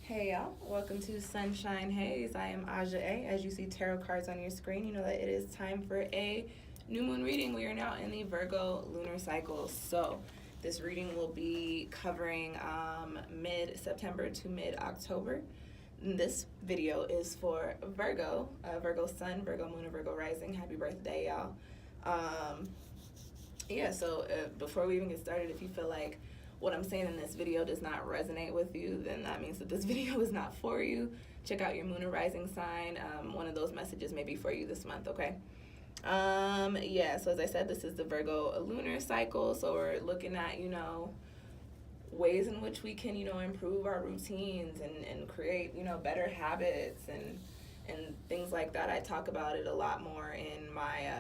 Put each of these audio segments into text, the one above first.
Hey y'all, welcome to Sunshine Haze. I am Aja A. As you see tarot cards on your screen, you know that it is time for a new moon reading. We are now in the Virgo lunar cycle. So this reading will be covering mid-September to mid-October. This video is for Virgo, Virgo sun, Virgo moon, and Virgo rising. Happy birthday, y'all. Before we even get started, if you feel like what I'm saying in this video does not resonate with you, then that means that this video is not for you. Check out your moon or rising sign. One of those messages may be for you this month, okay? So as I said, this is the Virgo lunar cycle. So we're looking at, ways in which we can, improve our routines and create, better habits and things like that. I talk about it a lot more in my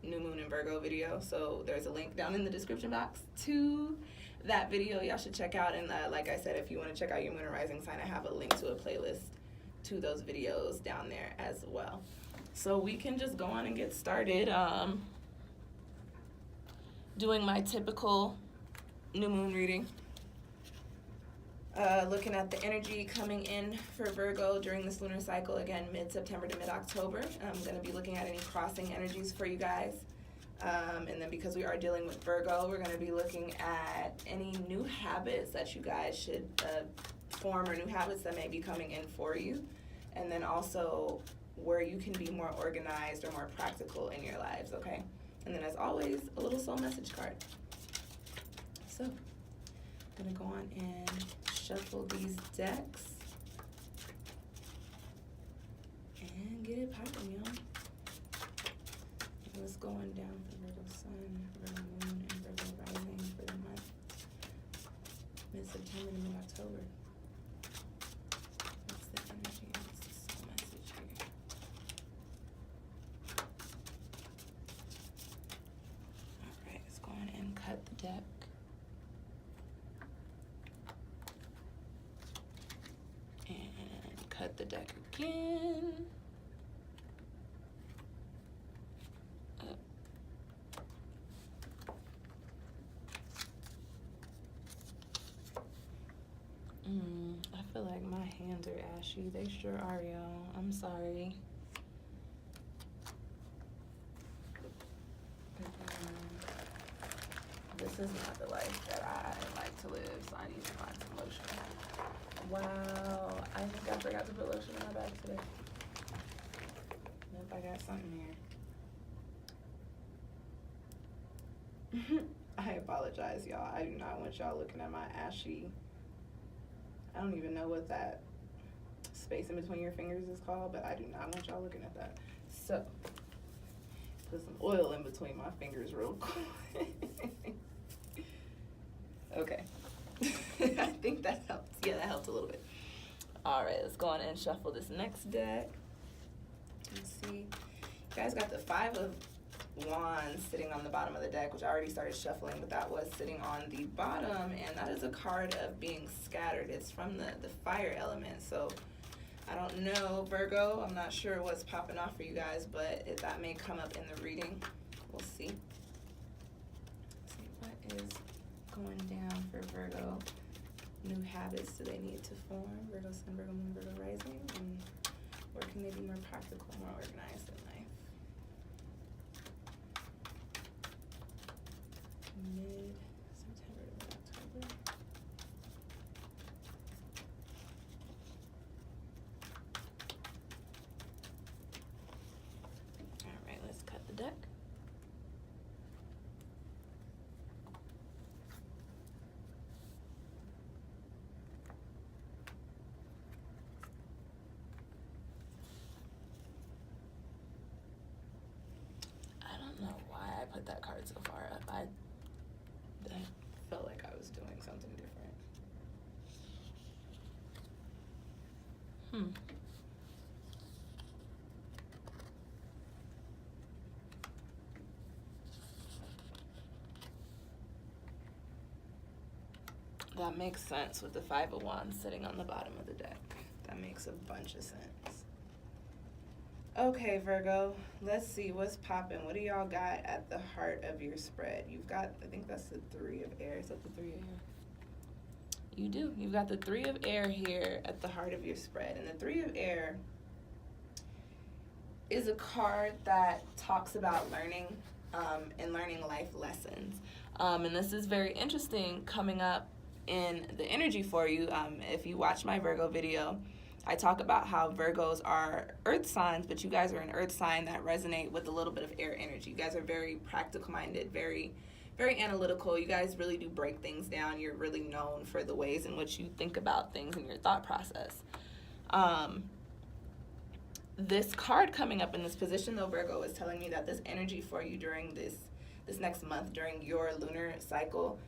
new moon and Virgo video. So there's a link down in the description box to that video. Y'all should check out. And like I said, if you want to check out your moon and rising sign, I have a link to a playlist to those videos down there as well. So we can just go on and get started doing my typical new moon reading. Looking at the energy coming in for Virgo during this lunar cycle, again, mid-September to mid-October. I'm going to be looking at any crossing energies for you guys. And then because we are dealing with Virgo, we're going to be looking at any new habits that you guys should form, or new habits that may be coming in for you. And then also where you can be more organized or more practical in your lives, okay? And then as always, a little soul message card. So I'm going to go on and shuffle these decks and get it popping, y'all. What's going down for Virgo sun, Virgo moon, and Virgo rising for the month mid-September to mid-October? What's the energy? What's the soul message here? Alright, let's go on and cut the deck. And cut the deck again. I feel like my hands are ashy. They sure are, y'all. I'm sorry. This is not the life that I like to live, so I need to find some lotion. Wow, I think I forgot to put lotion in my bag today. Nope, I got something here. I apologize, y'all. I do not want y'all looking at my ashy. I don't even know what that space in between your fingers is called, but I do not want y'all looking at that. So, put some oil in between my fingers real quick. Okay. I think that helps. Yeah, that helped a little bit. All right, let's go on and shuffle this next deck. Let's see. You guys got the Five of Wands sitting on the bottom of the deck, which I already started shuffling, but that was sitting on the bottom, and that is a card of being scattered. It's from the fire element. So I don't know, Virgo, I'm not sure what's popping off for you guys, but that may come up in the reading. We'll see. Let's see what is going down for Virgo. New habits do they need to form? Virgo sun, Virgo moon, Virgo rising, and where can they be more practical, more organized in life? Mid-September to mid-October. All right, let's cut the deck. I don't know why I put that card so far up. I felt like I was doing something different. That makes sense with the Five of Wands sitting on the bottom of the deck. That makes a bunch of sense. Okay, Virgo, let's see what's popping. What do y'all got at the heart of your spread? You've got, I think that's the Three of Air. Is that the Three of Air? You do. You've got the Three of Air here at the heart of your spread. And the Three of Air is a card that talks about learning and learning life lessons. And this is very interesting coming up in the energy for you. If you watch my Virgo video, I talk about how Virgos are earth signs, but you guys are an earth sign that resonate with a little bit of air energy. You guys are very practical minded, very, very analytical. You guys really do break things down. You're really known for the ways in which you think about things in your thought process. This card coming up in this position, though, Virgo, is telling me that this energy for you during this next month, during your lunar cycle,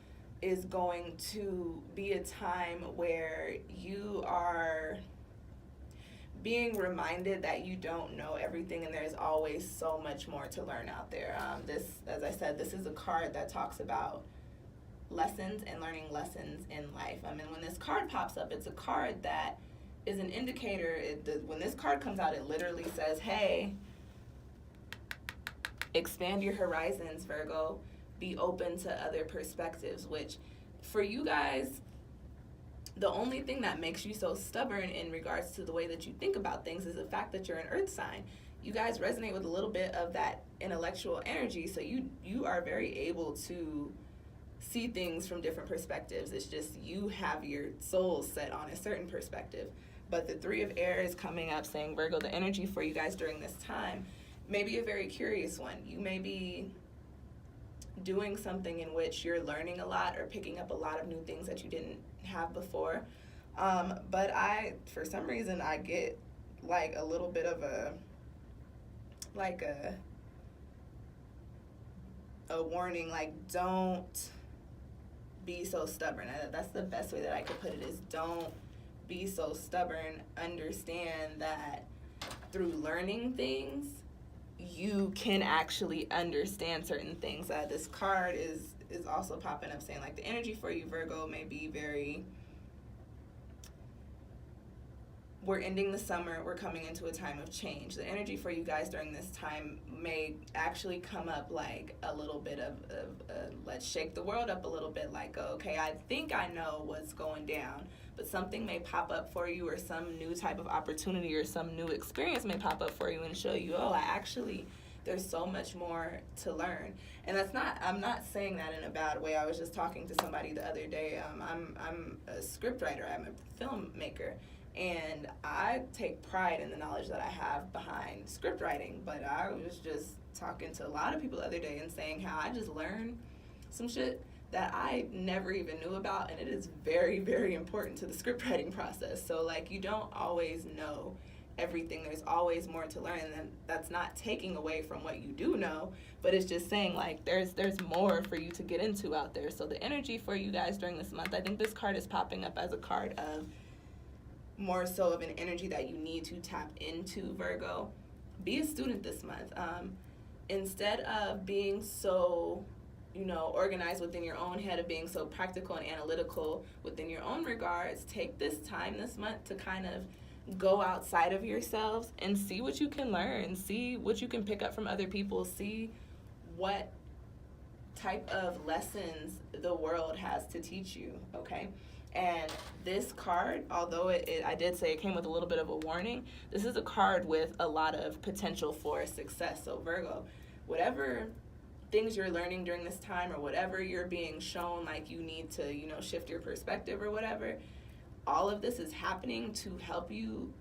is going to be a time where you are being reminded that you don't know everything and there's always so much more to learn out there. This, as I said, this is a card that talks about lessons and learning lessons in life. And when this card pops up, it's a card that is an indicator. When this card comes out, it literally says, hey, expand your horizons, Virgo. Be open to other perspectives, which for you guys, the only thing that makes you so stubborn in regards to the way that you think about things is the fact that you're an earth sign. You guys resonate with a little bit of that intellectual energy, so you are very able to see things from different perspectives. It's just you have your soul set on a certain perspective. But the Three of Air is coming up saying, Virgo, the energy for you guys during this time may be a very curious one. You may be doing something in which you're learning a lot or picking up a lot of new things that you didn't have before. But for some reason, I get like a little bit of a warning, like, don't be so stubborn. That's the best way that I could put it, is don't be so stubborn. Understand that through learning things, you can actually understand certain things. This card is also popping up saying, like, the energy for you, Virgo, may be very, we're ending the summer, we're coming into a time of change. The energy for you guys during this time may actually come up like a little bit of let's shake the world up a little bit, like, okay, I think I know what's going down, but something may pop up for you, or some new type of opportunity or some new experience may pop up for you and show you, there's so much more to learn. And I'm not saying that in a bad way. I was just talking to somebody the other day. I'm a script writer, I'm a filmmaker, and I take pride in the knowledge that I have behind script writing. But I was just talking to a lot of people the other day and saying how I just learned some shit that I never even knew about, and it is very, very important to the script writing process. So, like, you don't always know everything. There's always more to learn, and then that's not taking away from what you do know, but it's just saying, like, there's more for you to get into out there. So the energy for you guys during this month, I think this card is popping up as a card of more so of an energy that you need to tap into, Virgo. Be a student this month. Instead of being so, organized within your own head, of being so practical and analytical within your own regards, take this time this month to kind of go outside of yourselves and see what you can learn, see what you can pick up from other people, see what type of lessons the world has to teach you, okay? And this card, although I did say it came with a little bit of a warning, this is a card with a lot of potential for success. So Virgo, whatever things you're learning during this time, or whatever you're being shown like you need to, shift your perspective or whatever, all of this is happening to help you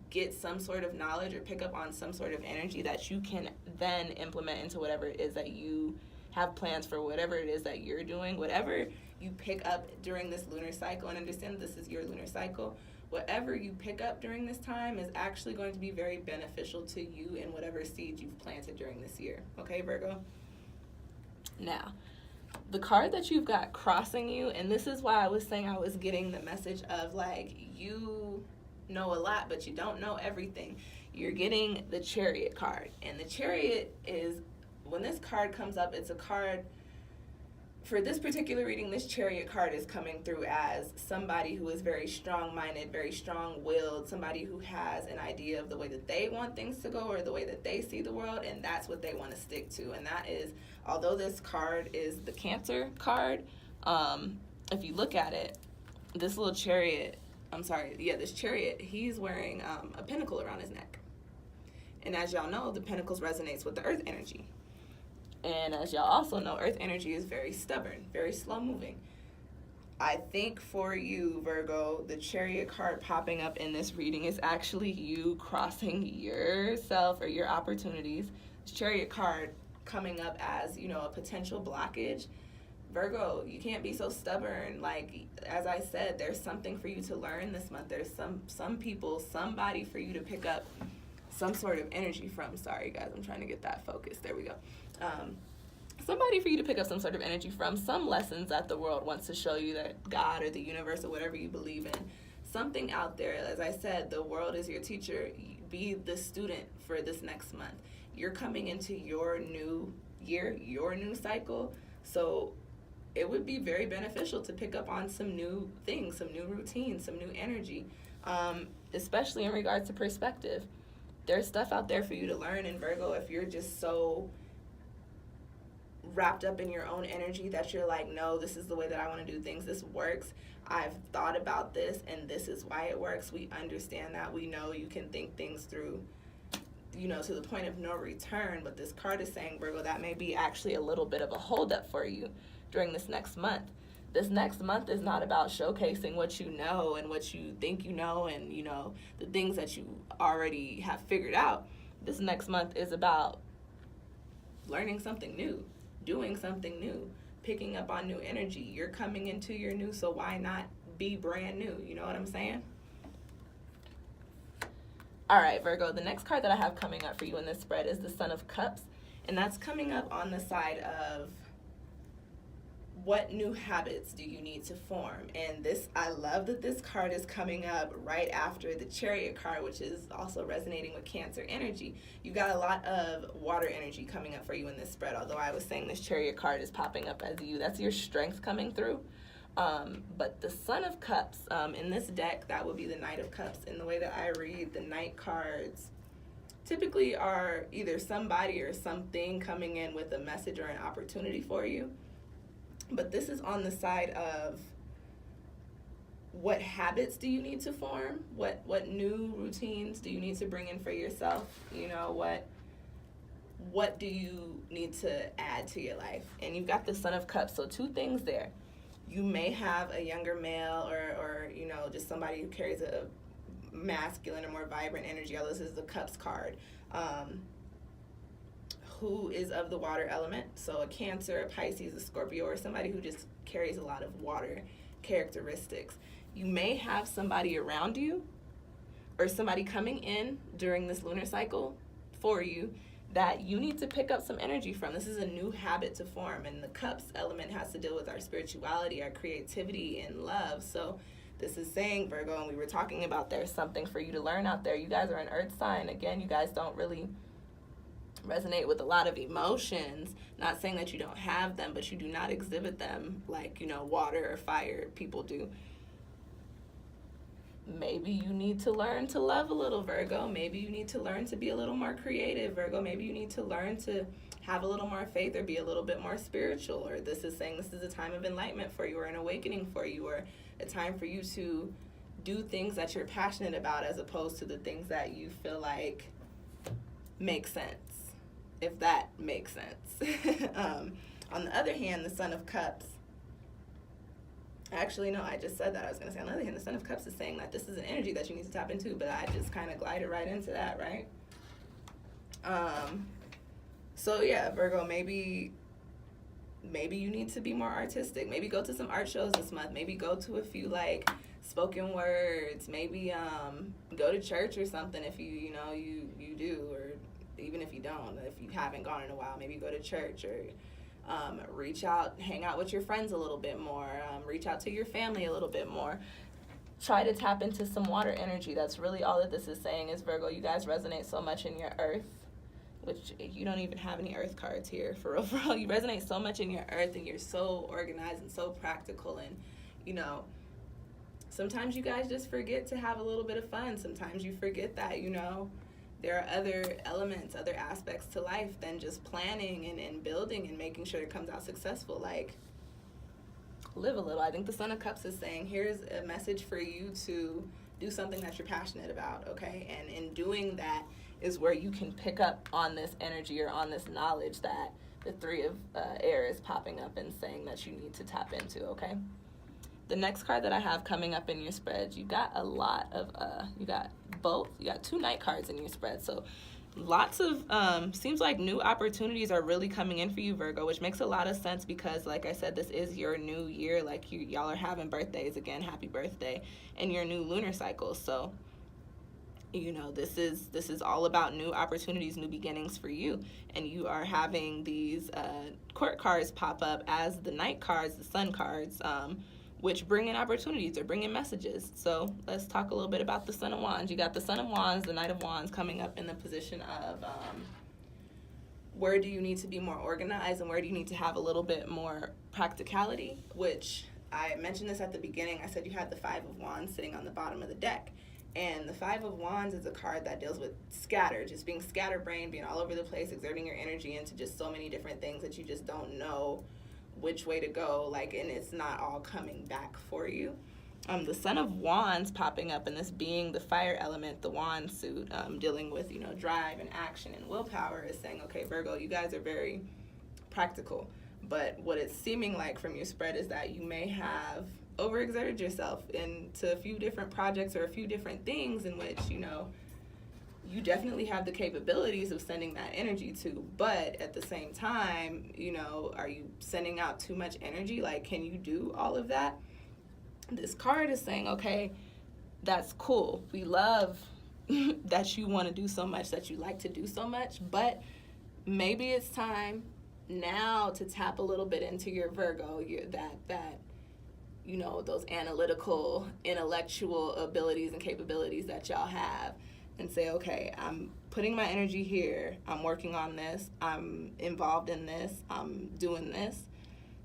get some sort of knowledge or pick up on some sort of energy that you can then implement into whatever it is that you have plans for, whatever it is that you're doing, whatever you pick up during this lunar cycle. And understand this is your lunar cycle. Whatever you pick up during this time is actually going to be very beneficial to you in whatever seeds you've planted during this year. Okay, Virgo? Now, the card that you've got crossing you, and this is why I was saying I was getting the message of, like, you know a lot, but you don't know everything. You're getting the Chariot card. And the Chariot is, when this card comes up, it's a card, for this particular reading, this Chariot card is coming through as somebody who is very strong-minded, very strong-willed, somebody who has an idea of the way that they want things to go, or the way that they see the world, and that's what they want to stick to. And that is, although this card is the Cancer card, if you look at it, this little chariot, this chariot, he's wearing a pentacle around his neck. And as y'all know, the pentacles resonates with the earth energy. And as y'all also know, earth energy is very stubborn, very slow moving. I think for you, Virgo, the chariot card popping up in this reading is actually you crossing yourself or your opportunities. This chariot card coming up as, you know, a potential blockage. Virgo, you can't be so stubborn. Like, as I said, there's something for you to learn this month. There's some people, somebody for you to pick up some sort of energy from. Sorry, guys, I'm trying to get that focused. There we go. Somebody for you to pick up some sort of energy from, some lessons that the world wants to show you, that God or the universe or whatever you believe in, something out there. As I said, the world is your teacher. Be the student for this next month. You're coming into your new year, your new cycle, so it would be very beneficial to pick up on some new things, some new routines, some new energy, especially in regards to perspective. There's stuff out there for you to learn in Virgo. If you're just so wrapped up in your own energy that you're like, no, this is the way that I want to do things, this works, I've thought about this and this is why it works. We understand that. We know you can think things through, you know, to the point of no return. But this card is saying, Virgo, that may be actually a little bit of a holdup for you during this next month. This next month is not about showcasing what you know and what you think you know and, you know, the things that you already have figured out. This next month is about learning something new, doing something new, picking up on new energy. You're coming into your new, so why not be brand new? You know what I'm saying? All right, Virgo, the next card that I have coming up for you in this spread is the Sun of Cups, and that's coming up on the side of what new habits do you need to form. And this, I love that this card is coming up right after the Chariot card, which is also resonating with Cancer energy. You've got a lot of water energy coming up for you in this spread, although I was saying this Chariot card is popping up as you. That's your strength coming through. But the Sun of Cups, in this deck, that would be the Knight of Cups. In the way that I read, the Knight cards typically are either somebody or something coming in with a message or an opportunity for you. But this is on the side of what habits do you need to form? What new routines do you need to bring in for yourself? You know, what do you need to add to your life? And you've got the Sun of Cups, so two things there. You may have a younger male or you know, just somebody who carries a masculine or more vibrant energy, although this is the Cups card, who is of the water element. So a Cancer, a Pisces, a Scorpio, or somebody who just carries a lot of water characteristics. You may have somebody around you or somebody coming in during this lunar cycle for you that you need to pick up some energy from. This is a new habit to form, and the Cups element has to deal with our spirituality, our creativity, and love. So this is saying, Virgo, and we were talking about there's something for you to learn out there. You guys are an earth sign. Again, you guys don't really resonate with a lot of emotions. Not saying that you don't have them, but you do not exhibit them like, you know, water or fire people do. Maybe you need to learn to love a little, Virgo. Maybe you need to learn to be a little more creative, Virgo. Maybe you need to learn to have a little more faith or be a little bit more spiritual. Or this is saying this is a time of enlightenment for you, or an awakening for you, or a time for you to do things that you're passionate about as opposed to the things that you feel like make sense, if that makes sense. On the other hand, the Sun of Cups, actually, no, I just said that. I was going to say, on the other hand, the Sun of Cups is saying that this is an energy that you need to tap into, but I just kind of glided right into that, right? So yeah, Virgo, maybe you need to be more artistic. Maybe go to some art shows this month. Maybe go to a few, like, spoken words. Maybe go to church or something if you do, or even if you don't, if you haven't gone in a while, maybe go to church, or reach out, hang out with your friends a little bit more, reach out to your family a little bit more. Try to tap into some water energy. That's really all that this is saying is, Virgo, you guys resonate so much in your earth, which you don't even have any earth cards here, for real. You resonate so much in your earth, and you're so organized and so practical, and, you know, sometimes you guys just forget to have a little bit of fun. Sometimes you forget that, you know, there are other elements, other aspects to life than just planning and building and making sure it comes out successful. Like, live a little. I think the Son of Cups is saying, here's a message for you to do something that you're passionate about, okay? And in doing that is where you can pick up on this energy or on this knowledge that the Three of Air is popping up and saying that you need to tap into, okay? The next card that I have coming up in your spread, you got a lot of, you got 2 Knight cards in your spread. So lots of, seems like new opportunities are really coming in for you, Virgo, which makes a lot of sense because, like I said, this is your new year. Like, y'all are having birthdays again. Happy birthday. And your new lunar cycle. So, you know, this is all about new opportunities, new beginnings for you. And you are having these court cards pop up as the Knight cards, the Sun cards, which bring in opportunities or bring in messages. So let's talk a little bit about the Son of Wands. You got the Son of Wands, the Knight of Wands coming up in the position of where do you need to be more organized and where do you need to have a little bit more practicality, which I mentioned this at the beginning. I said you had the Five of Wands sitting on the bottom of the deck. And the Five of Wands is a card that deals with scatter, just being scatterbrained, being all over the place, exerting your energy into just so many different things that you just don't know which way to go, like, and it's not all coming back for you. The Son of Wands popping up and this being the fire element, the wand suit, dealing with, you know, drive and action and willpower is saying, okay, Virgo, you guys are very practical. But what it's seeming like from your spread is that you may have overexerted yourself into a few different projects or a few different things in which, you know, you definitely have the capabilities of sending that energy to, but at the same time, you know, are you sending out too much energy? Like, can you do all of that? This card is saying, okay, that's cool. We love that you want to do so much, that you like to do so much, but maybe it's time now to tap a little bit into your Virgo, that you know, those analytical, intellectual abilities and capabilities that y'all have, and say, okay, I'm putting my energy here, I'm working on this, I'm involved in this, I'm doing this.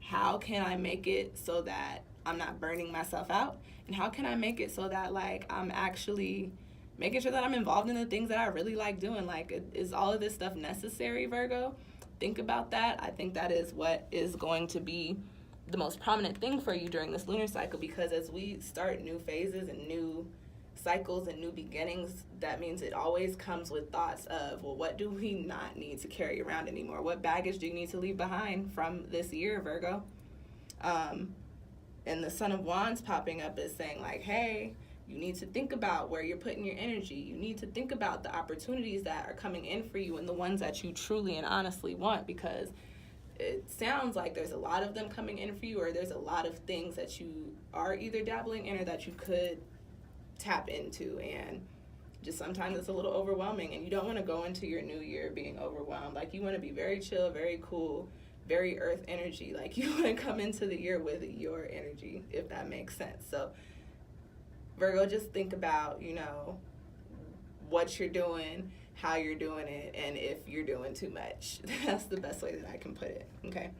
How can I make it so that I'm not burning myself out? And how can I make it so that, like, I'm actually making sure that I'm involved in the things that I really like doing? Like, is all of this stuff necessary, Virgo? Think about that. I think that is what is going to be the most prominent thing for you during this lunar cycle, because as we start new phases and new cycles and new beginnings, that means it always comes with thoughts of, well, what do we not need to carry around anymore? What baggage do you need to leave behind from this year, Virgo? And the Son of Wands popping up is saying, like, hey, you need to think about where you're putting your energy. You need to think about the opportunities that are coming in for you and the ones that you truly and honestly want, because it sounds like there's a lot of them coming in for you, or there's a lot of things that you are either dabbling in or that you could tap into, and just sometimes it's a little overwhelming, and you don't want to go into your new year being overwhelmed. Like, you want to be very chill, very cool, very earth energy. Like, you want to come into the year with your energy, if that makes sense. So Virgo, just think about, you know, what you're doing, how you're doing it, and if you're doing too much. That's the best way that I can put it, okay?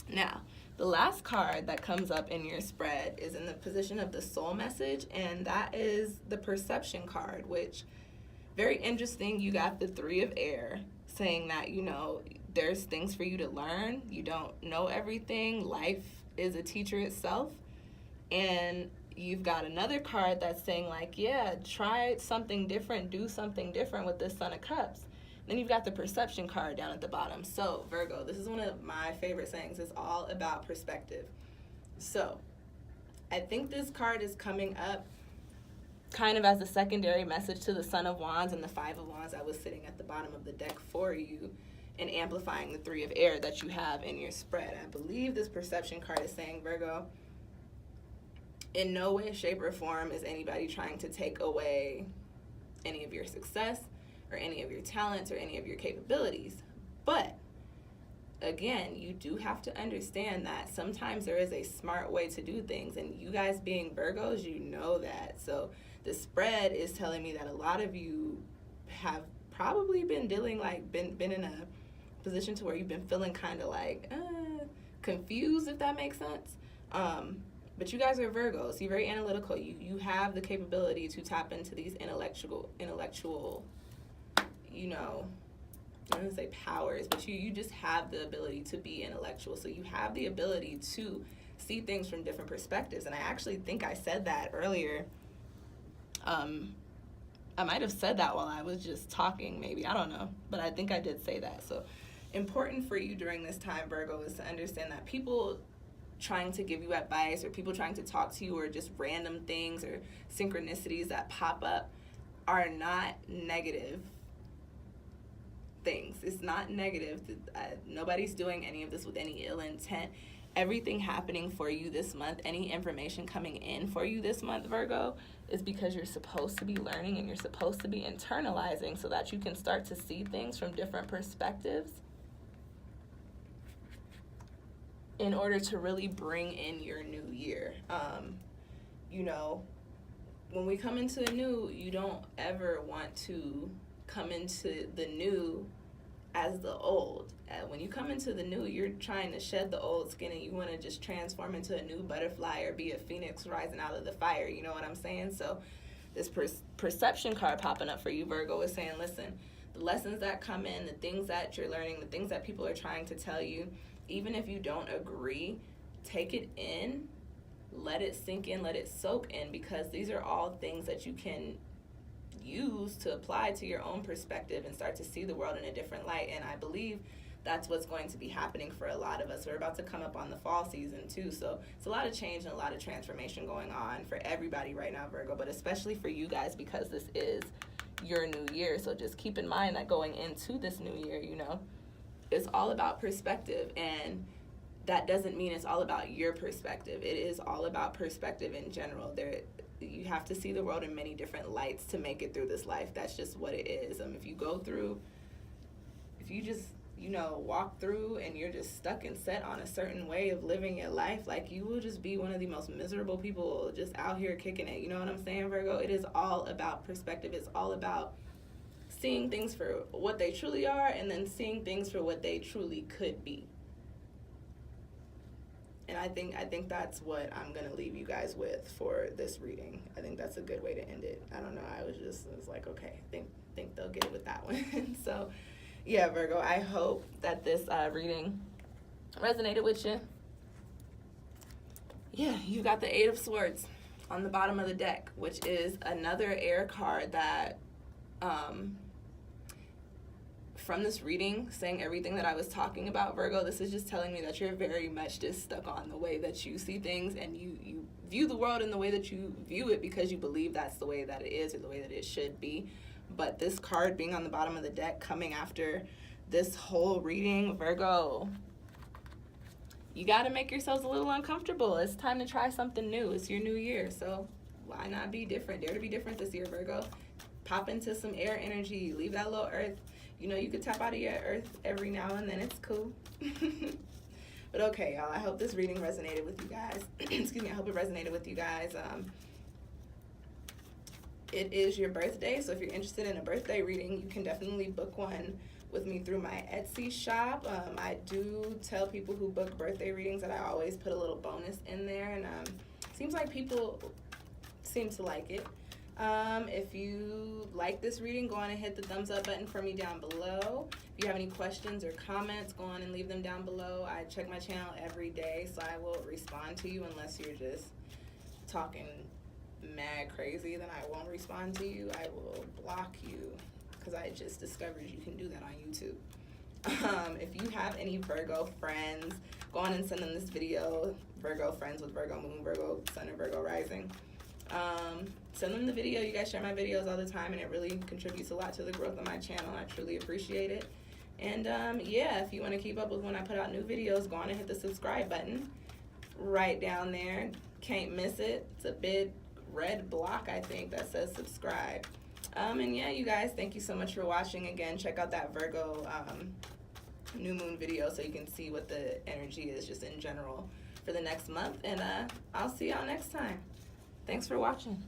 Now, the last card that comes up in your spread is in the position of the soul message, and that is the perception card, which, very interesting. You got the Three of Air saying that, you know, there's things for you to learn. You don't know everything. Life is a teacher itself. And you've got another card that's saying, like, yeah, try something different, do something different with this Son of Cups. Then you've got the perception card down at the bottom. So, Virgo, this is one of my favorite sayings. It's all about perspective. So, I think this card is coming up kind of as a secondary message to the Son of Wands and the Five of Wands that was sitting at the bottom of the deck for you, and amplifying the Three of Air that you have in your spread. I believe this perception card is saying, Virgo, in no way, shape, or form is anybody trying to take away any of your success or any of your talents or any of your capabilities. But again, you do have to understand that sometimes there is a smart way to do things, and you guys being Virgos, you know that. So the spread is telling me that a lot of you have probably been dealing, like, been in a position to where you've been feeling kind of like confused, if that makes sense. But you guys are Virgos. You're very analytical. You have the capability to tap into these intellectual, you know, I don't want to say powers, but you just have the ability to be intellectual. So you have the ability to see things from different perspectives. And I actually think I said that earlier. I might have said that while I was just talking, maybe. I don't know. But I think I did say that. So important for you during this time, Virgo, is to understand that people trying to give you advice or people trying to talk to you or just random things or synchronicities that pop up are not negative things. It's not negative. Nobody's doing any of this with any ill intent. Everything happening for you this month, any information coming in for you this month, Virgo, is because you're supposed to be learning and you're supposed to be internalizing so that you can start to see things from different perspectives in order to really bring in your new year. You know, when we come into a new, you don't ever want to come into the new as the old. When you come into the new, you're trying to shed the old skin and you want to just transform into a new butterfly or be a phoenix rising out of the fire. You know what I'm saying? So this perception card popping up for you, Virgo, is saying, listen, the lessons that come in, the things that you're learning, the things that people are trying to tell you, even if you don't agree, take it in, let it sink in, let it soak in, because these are all things that you can use to apply to your own perspective and start to see the world in a different light. And I believe that's what's going to be happening for a lot of us. We're about to come up on the fall season too, so it's a lot of change and a lot of transformation going on for everybody right now, Virgo, but especially for you guys because this is your new year. So just keep in mind that going into this new year, you know, it's all about perspective, and that doesn't mean it's all about your perspective. It is all about perspective in general. You have to see the world in many different lights to make it through this life. That's just what it is. If you just, you know, walk through and you're just stuck and set on a certain way of living your life, like, you will just be one of the most miserable people just out here kicking it. You know what I'm saying, Virgo? It is all about perspective. It's all about seeing things for what they truly are and then seeing things for what they truly could be. And I think that's what I'm going to leave you guys with for this reading. I think that's a good way to end it. I don't know. I was like, okay, I think they'll get it with that one. So, yeah, Virgo, I hope that this reading resonated with you. Yeah, you got the Eight of Swords on the bottom of the deck, which is another air card that, from this reading, saying everything that I was talking about, Virgo, this is just telling me that you're very much just stuck on the way that you see things, and you view the world in the way that you view it because you believe that's the way that it is or the way that it should be. But this card being on the bottom of the deck coming after this whole reading, Virgo, you got to make yourselves a little uncomfortable. It's time to try something new. It's your new year, so why not be different? Dare to be different this year, Virgo. Pop into some air energy. Leave that little earth. You know, you could tap out of your earth every now and then. It's cool. But okay, y'all, I hope this reading resonated with you guys. Excuse me, I hope it resonated with you guys. It is your birthday, so if you're interested in a birthday reading, you can definitely book one with me through my Etsy shop. I do tell people who book birthday readings that I always put a little bonus in there, and seems like people seem to like it. If you like this reading, go on and hit the thumbs up button for me down below. If you have any questions or comments, go on and leave them down below. I check my channel every day, so I will respond to you unless you're just talking mad crazy, then I won't respond to you. I will block you because I just discovered you can do that on YouTube. If you have any Virgo friends, go on and send them this video. Virgo friends with Virgo moon, Virgo sun, and Virgo rising. Send them the video. You guys share my videos all the time, and it really contributes a lot to the growth of my channel. I truly appreciate it. And yeah, if you want to keep up with when I put out new videos, go on and hit the subscribe button right down there. Can't miss it. It's a big red block, I think, that says subscribe. And yeah, you guys, thank you so much for watching. Again, check out that Virgo new moon video so you can see what the energy is just in general for the next month. And I'll see y'all next time. Thanks for watching.